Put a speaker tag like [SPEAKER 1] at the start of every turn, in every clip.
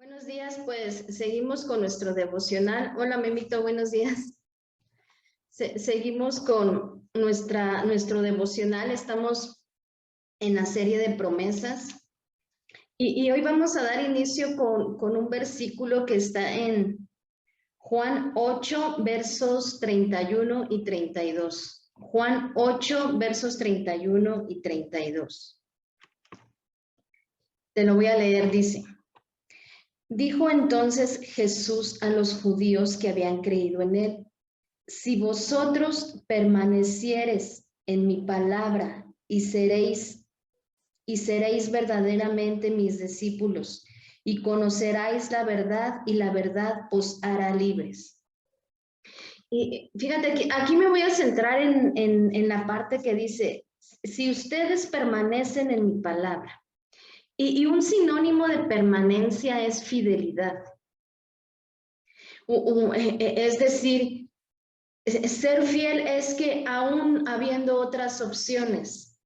[SPEAKER 1] Buenos días, pues seguimos con nuestro devocional. Hola, Memito, buenos días. Seguimos con nuestro devocional. Estamos en la serie de promesas y hoy vamos a dar inicio con un versículo que está en Juan 8, versos 31 y 32. Juan 8, versos 31 y 32. Te lo voy a leer, dice. Dijo entonces Jesús a los judíos que habían creído en él: si vosotros permaneciereis en mi palabra y seréis verdaderamente mis discípulos, y conoceráis la verdad, y la verdad os hará libres. Y fíjate que aquí me voy a centrar en la parte que dice: si ustedes permanecen en mi palabra. Y un sinónimo de permanencia es fidelidad. Es decir, ser fiel es que aún habiendo otras opciones,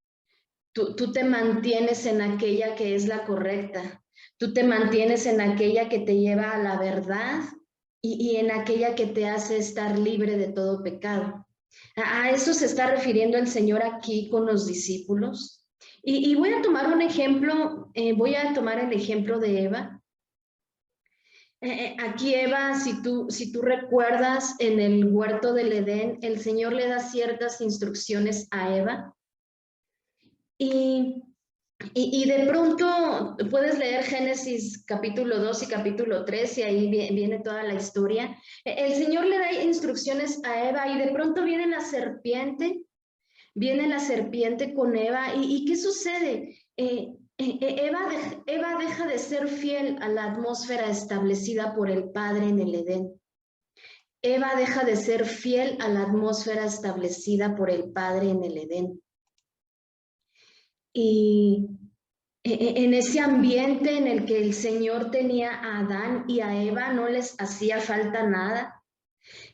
[SPEAKER 1] tú te mantienes en aquella que es la correcta, tú te mantienes en aquella que te lleva a la verdad y en aquella que te hace estar libre de todo pecado. A eso se está refiriendo el Señor aquí con los discípulos. Y voy a tomar un ejemplo, voy a tomar el ejemplo de Eva. Aquí Eva, si tú recuerdas, en el huerto del Edén, el Señor le da ciertas instrucciones a Eva. Y de pronto puedes leer Génesis capítulo 2 y capítulo 3 y ahí viene toda la historia. El Señor le da instrucciones a Eva y de pronto viene la serpiente con Eva. ¿Y qué sucede? Eva deja de ser fiel a la atmósfera establecida por el Padre en el Edén. Eva deja de ser fiel a la atmósfera establecida por el Padre en el Edén. Y en ese ambiente en el que el Señor tenía a Adán y a Eva, no les hacía falta nada.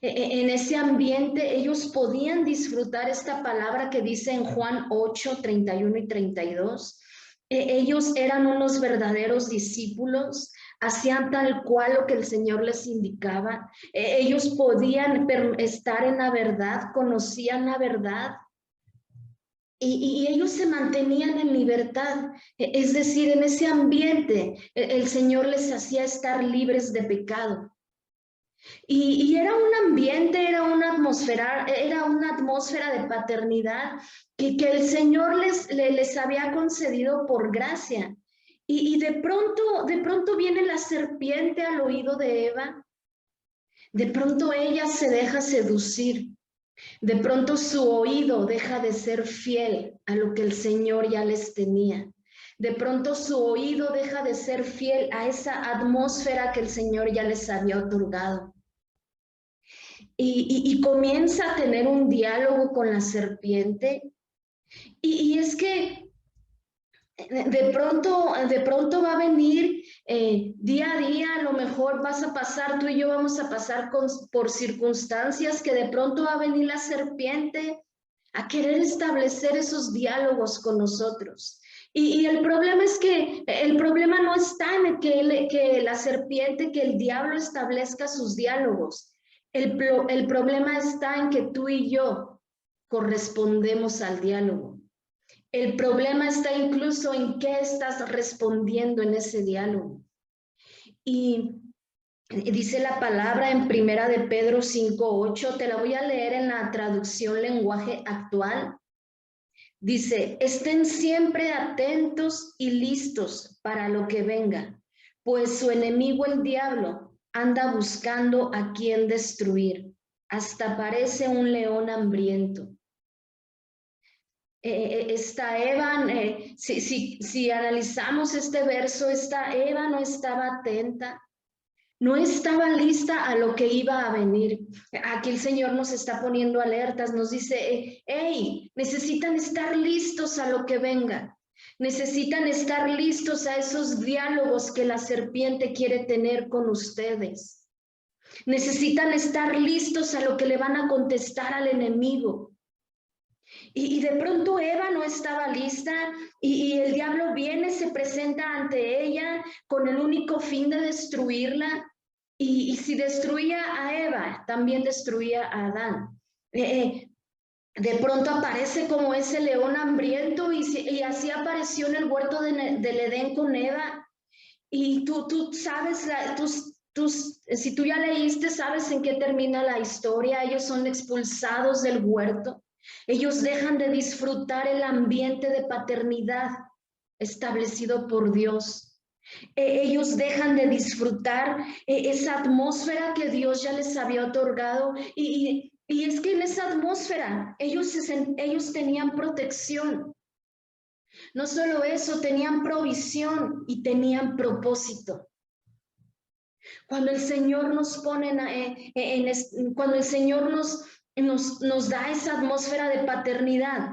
[SPEAKER 1] En ese ambiente ellos podían disfrutar esta palabra que dice en Juan 8, 31 y 32. Ellos eran unos verdaderos discípulos, hacían tal cual lo que el Señor les indicaba. Ellos podían estar en la verdad, conocían la verdad. Y ellos se mantenían en libertad, es decir, en ese ambiente el Señor les hacía estar libres de pecado. Y era un ambiente, era una atmósfera de paternidad que el Señor les había concedido por gracia. Y de pronto viene la serpiente al oído de Eva. De pronto ella se deja seducir. De pronto su oído deja de ser fiel a lo que el Señor ya les tenía. De pronto su oído deja de ser fiel a esa atmósfera que el Señor ya les había otorgado. Y comienza a tener un diálogo con la serpiente. Y es que de pronto va a venir día a día, a lo mejor tú y yo vamos a pasar por circunstancias que de pronto va a venir la serpiente a querer establecer esos diálogos con nosotros. Y el problema es que el problema no está en que la serpiente, que el diablo establezca sus diálogos. El problema está en que tú y yo correspondemos al diálogo. El problema está incluso en qué estás respondiendo en ese diálogo. Y dice la palabra en Primera de Pedro 5:8, te la voy a leer en la traducción lenguaje actual. Dice: estén siempre atentos y listos para lo que venga, pues su enemigo el diablo anda buscando a quien destruir, hasta parece un león hambriento. Esta Eva, si analizamos este verso, esta Eva no estaba atenta, no estaba lista a lo que iba a venir. Aquí el Señor nos está poniendo alertas, nos dice: hey, necesitan estar listos a lo que venga. Necesitan estar listos a esos diálogos que la serpiente quiere tener con ustedes. Necesitan estar listos a lo que le van a contestar al enemigo. Y de pronto Eva no estaba lista y el diablo viene, se presenta ante ella con el único fin de destruirla. Y si destruía a Eva, también destruía a Adán. De pronto aparece como ese león hambriento y así apareció en el huerto del Edén con Eva. Y tú sabes, si tú ya leíste, sabes en qué termina la historia. Ellos son expulsados del huerto. Ellos dejan de disfrutar el ambiente de paternidad establecido por Dios. Ellos dejan de disfrutar esa atmósfera que Dios ya les había otorgado. Y es que en esa atmósfera ellos tenían protección. No solo eso, tenían provisión y tenían propósito. Cuando el Señor nos pone cuando el Señor nos da esa atmósfera de paternidad,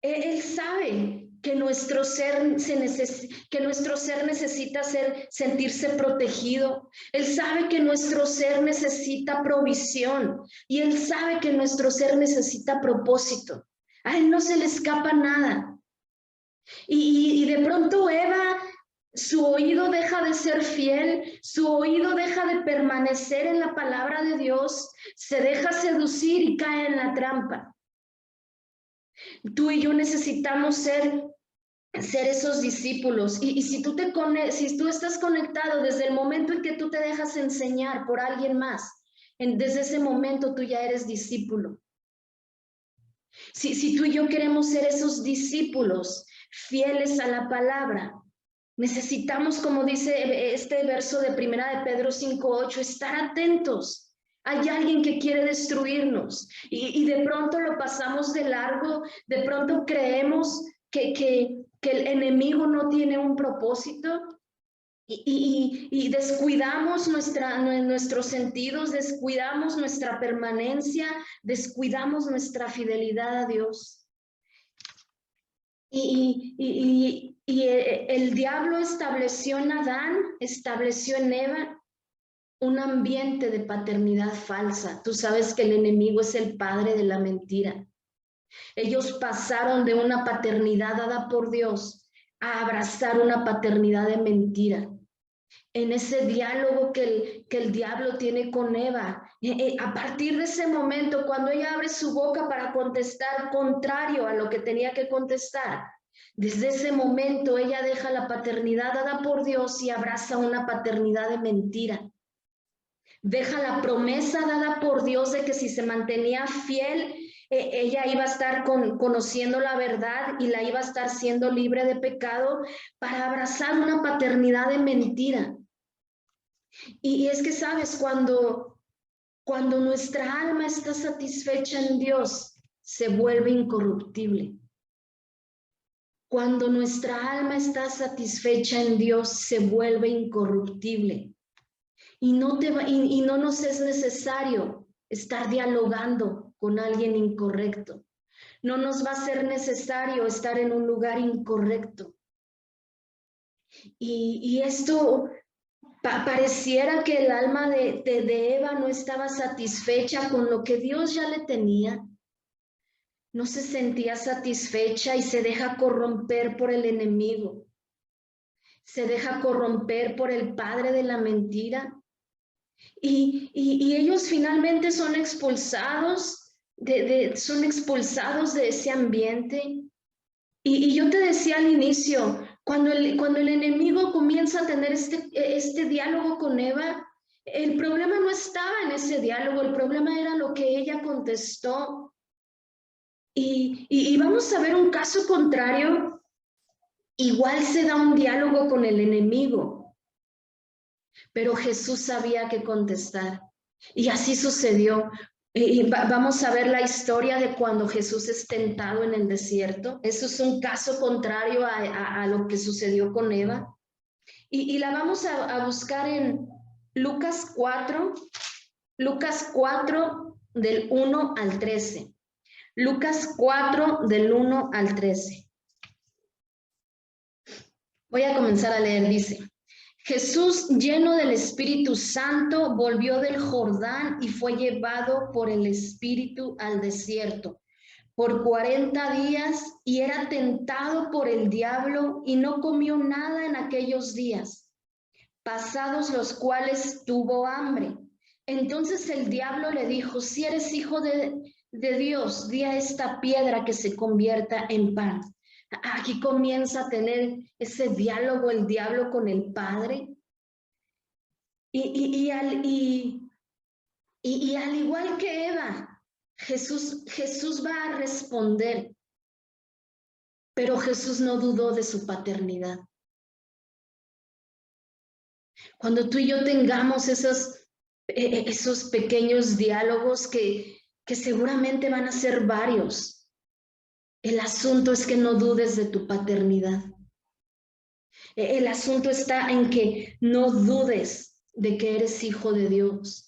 [SPEAKER 1] Él sabe que nuestro ser necesita sentirse protegido. Él sabe que nuestro ser necesita provisión y Él sabe que nuestro ser necesita propósito. A Él no se le escapa nada. Y de pronto Eva, su oído deja de ser fiel, su oído deja de permanecer en la palabra de Dios, se deja seducir y cae en la trampa. Tú y yo necesitamos ser esos discípulos. Y si tú estás conectado desde el momento en que tú te dejas enseñar por alguien más, desde ese momento tú ya eres discípulo. Si tú y yo queremos ser esos discípulos fieles a la palabra, necesitamos, como dice este verso de 1 de Pedro 5:8, estar atentos. Hay alguien que quiere destruirnos y de pronto lo pasamos de largo, de pronto creemos que el enemigo no tiene un propósito y descuidamos nuestros sentidos, descuidamos nuestra permanencia, descuidamos nuestra fidelidad a Dios. Y el diablo estableció en Adán, estableció en Eva un ambiente de paternidad falsa. Tú sabes que el enemigo es el padre de la mentira. Ellos pasaron de una paternidad dada por Dios a abrazar una paternidad de mentira. En ese diálogo que el diablo tiene con Eva, a partir de ese momento, cuando ella abre su boca para contestar contrario a lo que tenía que contestar, desde ese momento ella deja la paternidad dada por Dios y abraza una paternidad de mentira. Deja la promesa dada por Dios de que si se mantenía fiel, ella iba a estar conociendo la verdad y la iba a estar siendo libre de pecado, para abrazar una paternidad de mentira. Y es que, sabes, cuando nuestra alma está satisfecha en Dios, se vuelve incorruptible. Cuando nuestra alma está satisfecha en Dios, se vuelve incorruptible. Y no nos es necesario estar dialogando con alguien incorrecto. No nos va a ser necesario estar en un lugar incorrecto. Y esto pareciera que el alma de Eva no estaba satisfecha con lo que Dios ya le tenía. No se sentía satisfecha y se deja corromper por el enemigo. Se deja corromper por el padre de la mentira. Y ellos finalmente son expulsados de ese ambiente. Y yo te decía al inicio, cuando el enemigo comienza a tener este diálogo con Eva, el problema no estaba en ese diálogo, el problema era lo que ella contestó. Y vamos a ver un caso contrario. Igual se da un diálogo con el enemigo, pero Jesús sabía qué contestar. Y así sucedió. Y vamos a ver la historia de cuando Jesús es tentado en el desierto. Eso es un caso contrario a lo que sucedió con Eva. Y la vamos a buscar en Lucas 4 del 1 al 13. Lucas 4 del 1 al 13. Voy a comenzar a leer, dice: Jesús, lleno del Espíritu Santo, volvió del Jordán y fue llevado por el Espíritu al desierto por 40 días y era tentado por el diablo y no comió nada en aquellos días, pasados los cuales tuvo hambre. Entonces el diablo le dijo, si eres hijo de Dios, di a esta piedra que se convierta en pan. Aquí comienza a tener ese diálogo el diablo con el Padre. Y al igual que Eva, Jesús va a responder, pero Jesús no dudó de su paternidad. Cuando tú y yo tengamos esos pequeños diálogos que seguramente van a ser varios, el asunto es que no dudes de tu paternidad. El asunto está en que no dudes de que eres hijo de Dios.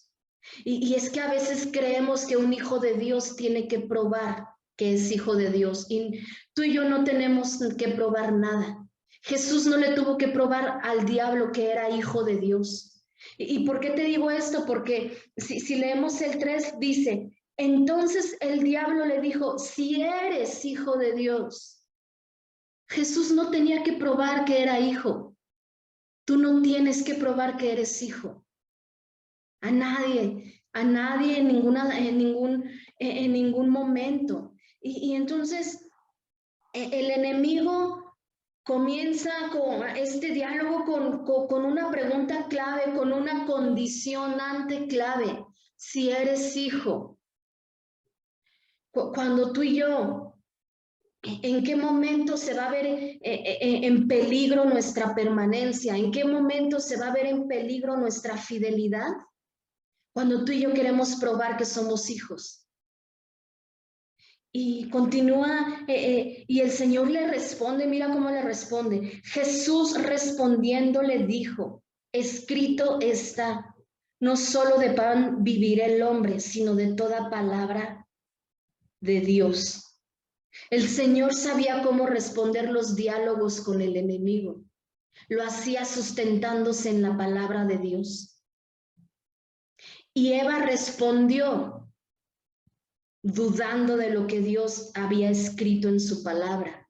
[SPEAKER 1] Y es que a veces creemos que un hijo de Dios tiene que probar que es hijo de Dios. Y tú y yo no tenemos que probar nada. Jesús no le tuvo que probar al diablo que era hijo de Dios. ¿Y por qué te digo esto? Porque si leemos el 3, dice, entonces el diablo le dijo, si eres hijo de Dios. Jesús no tenía que probar que era hijo. Tú no tienes que probar que eres hijo. A nadie en ningún momento. Y entonces el enemigo comienza con este diálogo con una pregunta clave, con una condicionante clave. Si eres hijo, cuando tú y yo, ¿en qué momento se va a ver en peligro nuestra permanencia? ¿En qué momento se va a ver en peligro nuestra fidelidad? Cuando tú y yo queremos probar que somos hijos. Y continúa, y el Señor le responde, mira cómo le responde. Jesús respondiendo le dijo, escrito está, no solo de pan vivirá el hombre, sino de toda palabra de Dios. El Señor sabía cómo responder los diálogos con el enemigo. Lo hacía sustentándose en la palabra de Dios. Y Eva respondió dudando de lo que Dios había escrito en su palabra.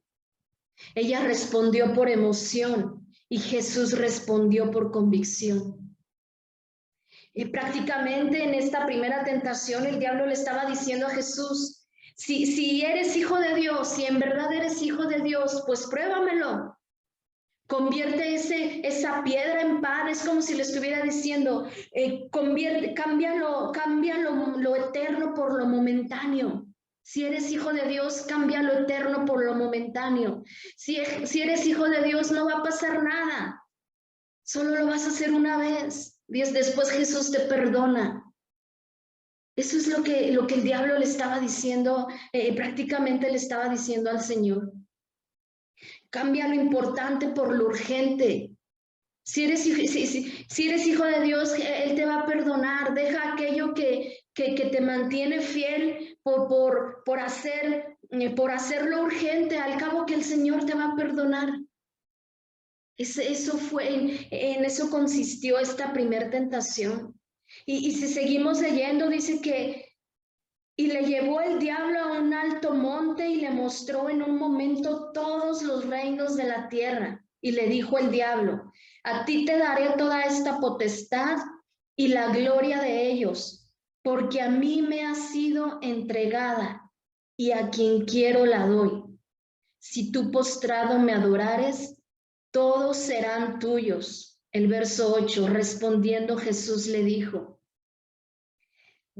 [SPEAKER 1] Ella respondió por emoción y Jesús respondió por convicción. Y prácticamente en esta primera tentación el diablo le estaba diciendo a Jesús, si eres hijo de Dios, si en verdad eres hijo de Dios, pues pruébamelo. Convierte esa piedra en pan. Es como si le estuviera diciendo, cambia lo eterno por lo momentáneo. Si eres hijo de Dios, cambia lo eterno por lo momentáneo. Si eres hijo de Dios, no va a pasar nada. Solo lo vas a hacer una vez. Después Jesús te perdona. Eso es lo que el diablo le estaba diciendo, prácticamente le estaba diciendo al Señor. Cambia lo importante por lo urgente. Si eres hijo de Dios, Él te va a perdonar. Deja aquello que te mantiene fiel por hacer lo urgente. Al cabo que el Señor te va a perdonar. En eso consistió esta primera tentación. Y si seguimos leyendo, dice que y le llevó el diablo a un alto monte y le mostró en un momento todos los reinos de la tierra. Y le dijo el diablo, a ti te daré toda esta potestad y la gloria de ellos, porque a mí me ha sido entregada y a quien quiero la doy. Si tú postrado me adorares, todos serán tuyos. El verso 8, respondiendo Jesús le dijo,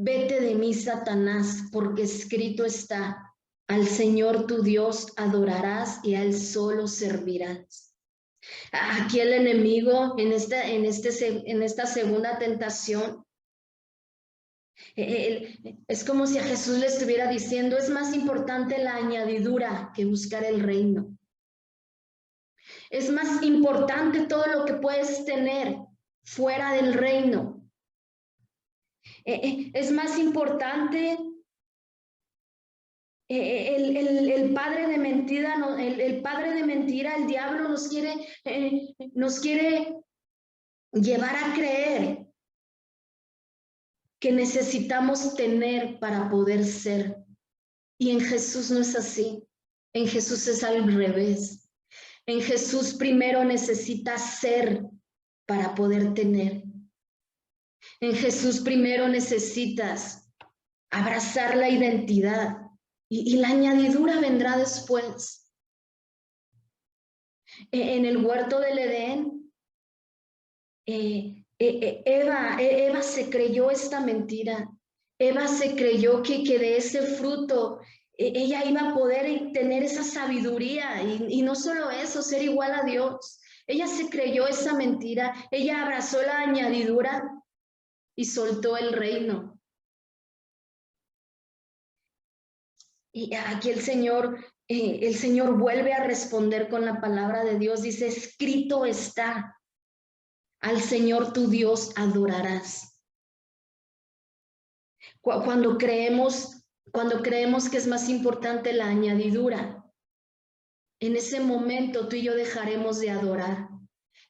[SPEAKER 1] vete de mí, Satanás, porque escrito está, al Señor tu Dios adorarás y a Él solo servirás. Aquí el enemigo, en esta segunda tentación, es como si a Jesús le estuviera diciendo, es más importante la añadidura que buscar el reino. Es más importante todo lo que puedes tener fuera del reino. Es más importante el padre de mentira, el padre de mentira, el diablo nos quiere llevar a creer que necesitamos tener para poder ser. Y en Jesús no es así. En Jesús es al revés. En Jesús primero necesitas ser para poder tener. En Jesús primero necesitas abrazar la identidad y la añadidura vendrá después. En el huerto del Edén, Eva se creyó esta mentira. Eva se creyó que de ese fruto ella iba a poder tener esa sabiduría y no solo eso, ser igual a Dios. Ella se creyó esa mentira, ella abrazó la añadidura y soltó el reino. Y aquí el Señor vuelve a responder con la palabra de Dios. Dice, escrito está, al Señor tu Dios adorarás. Cuando creemos que es más importante la añadidura, en ese momento tú y yo dejaremos de adorar.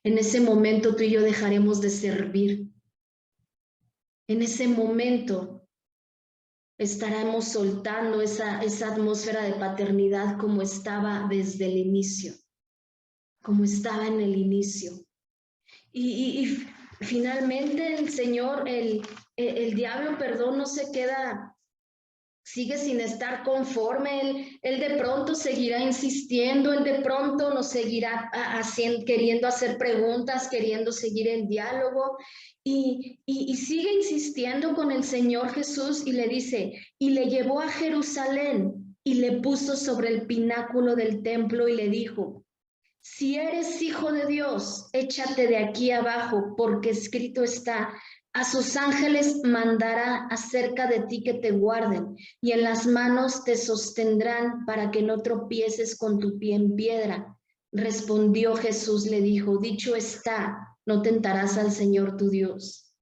[SPEAKER 1] En ese momento tú y yo dejaremos de servir. En ese momento estaremos soltando esa atmósfera de paternidad como estaba desde el inicio, como estaba en el inicio. Y finalmente el Señor, el diablo, perdón, no se queda, sigue sin estar conforme, él de pronto seguirá insistiendo, él de pronto nos seguirá queriendo hacer preguntas, queriendo seguir el diálogo y sigue insistiendo con el Señor Jesús y le dice, y le llevó a Jerusalén y le puso sobre el pináculo del templo y le dijo, si eres hijo de Dios, échate de aquí abajo, porque escrito está, a sus ángeles mandará acerca de ti que te guarden, y en las manos te sostendrán para que no tropieces con tu pie en piedra. Respondió Jesús, le dijo, dicho está, no tentarás al Señor tu Dios.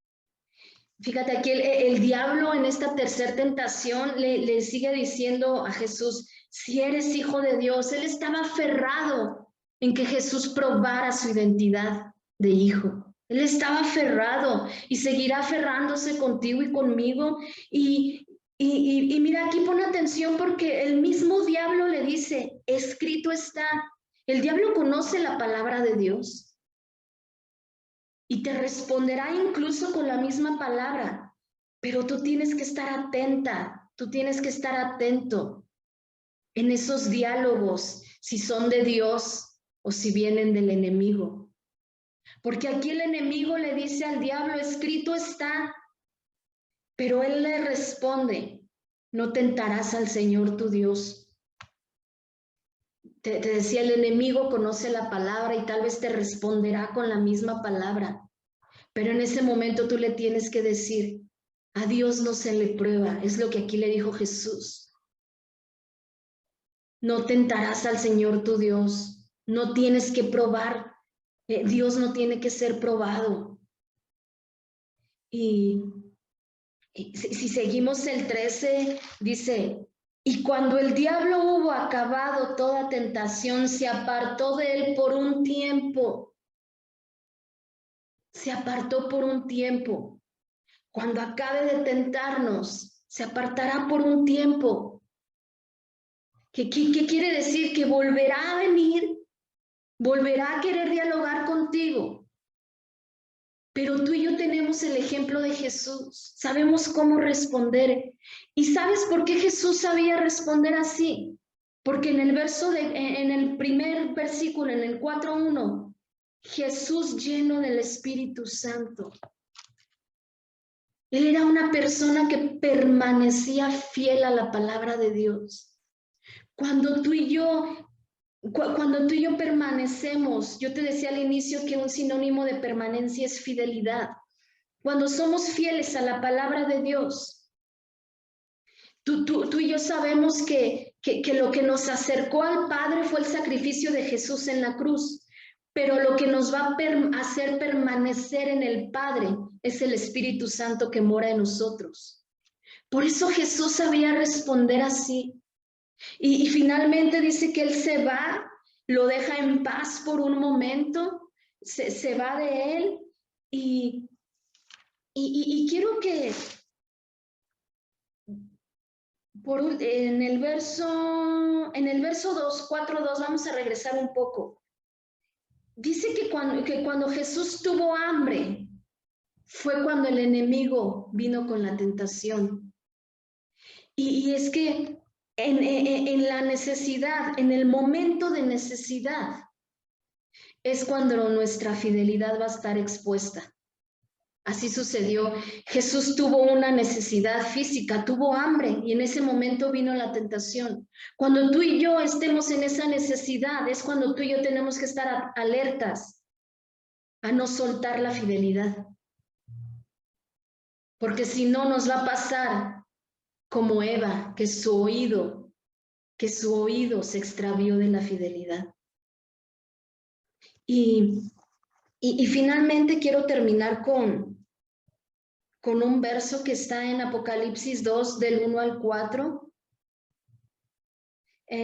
[SPEAKER 1] Fíjate aquí el diablo en esta tercera tentación le sigue diciendo a Jesús, si eres hijo de Dios, él estaba aferrado en que Jesús probara su identidad de hijo. Él estaba aferrado y seguirá aferrándose contigo y conmigo. Y mira, aquí pon atención porque el mismo diablo le dice, escrito está. El diablo conoce la palabra de Dios y te responderá incluso con la misma palabra, pero tú tienes que estar atenta, tú tienes que estar atento en esos diálogos, si son de Dios o si vienen del enemigo. Porque aquí el enemigo le dice al diablo, escrito está, pero él le responde, no tentarás al Señor tu Dios. Te decía, el enemigo conoce la palabra y tal vez te responderá con la misma palabra, pero en ese momento tú le tienes que decir, a Dios no se le prueba, es lo que aquí le dijo Jesús. No tentarás al Señor tu Dios, no tienes que probar, Dios no tiene que ser probado. Y si seguimos el 13, dice, y cuando el diablo hubo acabado toda tentación, se apartó de él por un tiempo. Se apartó por un tiempo. Cuando acabe de tentarnos, se apartará por un tiempo. ¿Qué quiere decir? Que volverá a venir, volverá a querer dialogar contigo. Pero tú y yo tenemos el ejemplo de Jesús, sabemos cómo responder. ¿Y sabes por qué Jesús sabía responder así? Porque en el primer versículo, en el 4:1, Jesús lleno del Espíritu Santo. Él era una persona que permanecía fiel a la palabra de Dios. Cuando tú y yo permanecemos, yo te decía al inicio que un sinónimo de permanencia es fidelidad. Cuando somos fieles a la palabra de Dios, tú y yo sabemos que lo que nos acercó al Padre fue el sacrificio de Jesús en la cruz, pero lo que nos va a hacer permanecer en el Padre es el Espíritu Santo que mora en nosotros. Por eso Jesús sabía responder así. Y finalmente dice que Él se va, lo deja en paz por un momento, se va de Él y quiero que en el verso 2, 4:2, vamos a regresar un poco. Dice que cuando Jesús tuvo hambre, fue cuando el enemigo vino con la tentación. Y es que en la necesidad, en el momento de necesidad, es cuando nuestra fidelidad va a estar expuesta. Así sucedió. Jesús tuvo una necesidad física, tuvo hambre y en ese momento vino la tentación. Cuando tú y yo estemos en esa necesidad, es cuando tú y yo tenemos que estar alertas a no soltar la fidelidad. Porque si no, nos va a pasar como Eva, que su oído se extravió de la fidelidad. Y finalmente quiero terminar con un verso que está en Apocalipsis 2, del 1 al 4.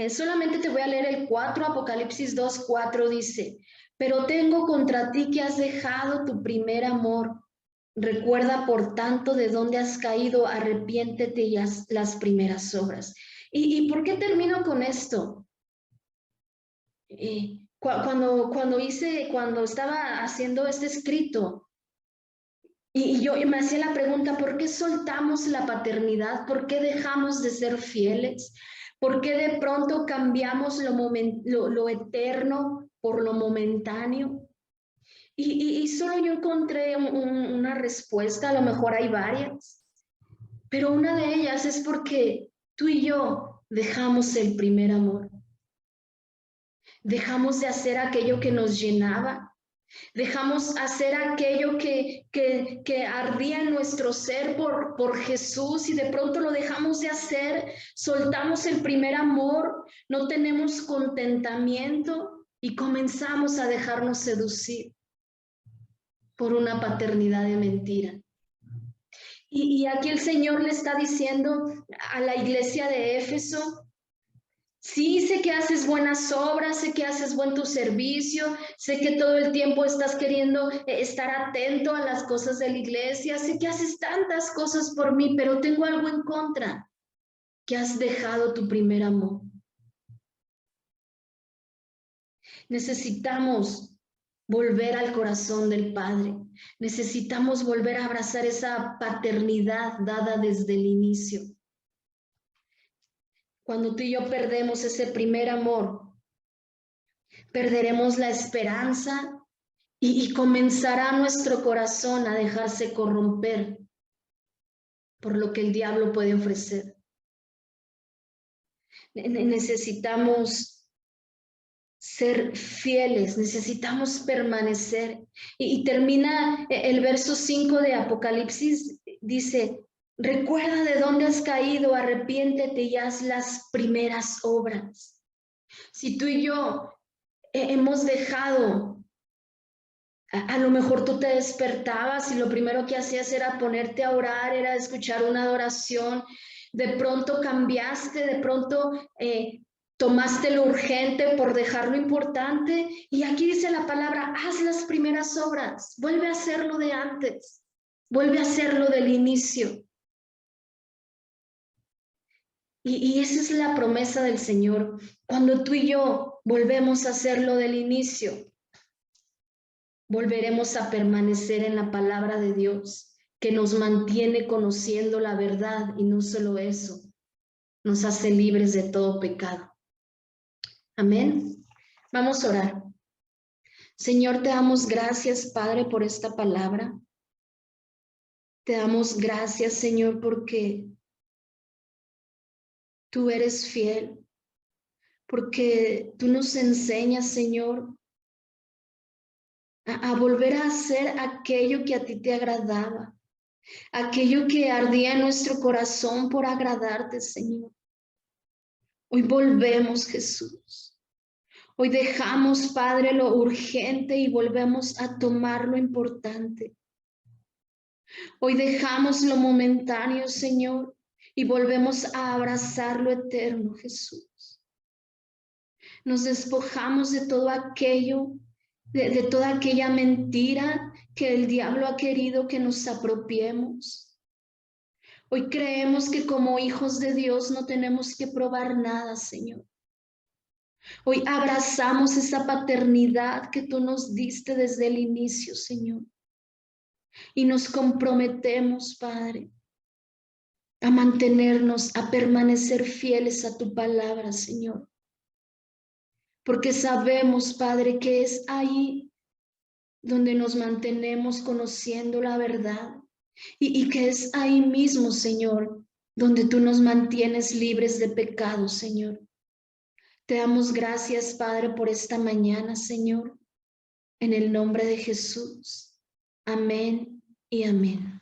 [SPEAKER 1] Solamente te voy a leer el 4, Apocalipsis 2, 4 dice: pero tengo contra ti que has dejado tu primer amor. Recuerda, por tanto, de dónde has caído, arrepiéntete y haz las primeras obras. ¿Y por qué termino con esto? Cuando estaba haciendo este escrito, y yo me hacía la pregunta, ¿por qué soltamos la paternidad? ¿Por qué dejamos de ser fieles? ¿Por qué de pronto cambiamos lo eterno por lo momentáneo? Y solo yo encontré una respuesta, a lo mejor hay varias, pero una de ellas es porque tú y yo dejamos el primer amor. Dejamos de hacer aquello que nos llenaba. Dejamos hacer aquello que ardía en nuestro ser por Jesús y de pronto lo dejamos de hacer, soltamos el primer amor, no tenemos contentamiento y comenzamos a dejarnos seducir por una paternidad de mentira. Y aquí el Señor le está diciendo a la iglesia de Éfeso: sí, sé que haces buenas obras, sé que haces buen tu servicio, sé que todo el tiempo estás queriendo estar atento a las cosas de la iglesia, sé que haces tantas cosas por mí, pero tengo algo en contra, que has dejado tu primer amor. Necesitamos volver al corazón del Padre, necesitamos volver a abrazar esa paternidad dada desde el inicio. Cuando tú y yo perdemos ese primer amor, perderemos la esperanza y comenzará nuestro corazón a dejarse corromper por lo que el diablo puede ofrecer. Necesitamos ser fieles, necesitamos permanecer. Y termina el verso 5 de Apocalipsis, dice: recuerda de dónde has caído, arrepiéntete y haz las primeras obras. Si tú y yo hemos dejado, a lo mejor tú te despertabas y lo primero que hacías era ponerte a orar, era escuchar una adoración, de pronto cambiaste, de pronto tomaste lo urgente por dejar lo importante, y aquí dice la palabra: haz las primeras obras, vuelve a hacerlo de antes, vuelve a hacerlo del inicio. Y esa es la promesa del Señor. Cuando tú y yo volvemos a hacerlo del inicio, volveremos a permanecer en la palabra de Dios, que nos mantiene conociendo la verdad, y no solo eso, nos hace libres de todo pecado. Amén. Vamos a orar. Señor, te damos gracias, Padre, por esta palabra. Te damos gracias, Señor, porque tú eres fiel, porque tú nos enseñas, Señor, a volver a hacer aquello que a ti te agradaba, aquello que ardía en nuestro corazón por agradarte, Señor. Hoy volvemos, Jesús. Hoy dejamos, Padre, lo urgente y volvemos a tomar lo importante. Hoy dejamos lo momentáneo, Señor, y volvemos a abrazar lo eterno, Jesús. Nos despojamos de todo aquello, de toda aquella mentira que el diablo ha querido que nos apropiemos. Hoy creemos que como hijos de Dios no tenemos que probar nada, Señor. Hoy abrazamos esa paternidad que tú nos diste desde el inicio, Señor. Y nos comprometemos, Padre, a mantenernos, a permanecer fieles a tu palabra, Señor. Porque sabemos, Padre, que es ahí donde nos mantenemos conociendo la verdad y que es ahí mismo, Señor, donde tú nos mantienes libres de pecado, Señor. Te damos gracias, Padre, por esta mañana, Señor, en el nombre de Jesús. Amén y amén.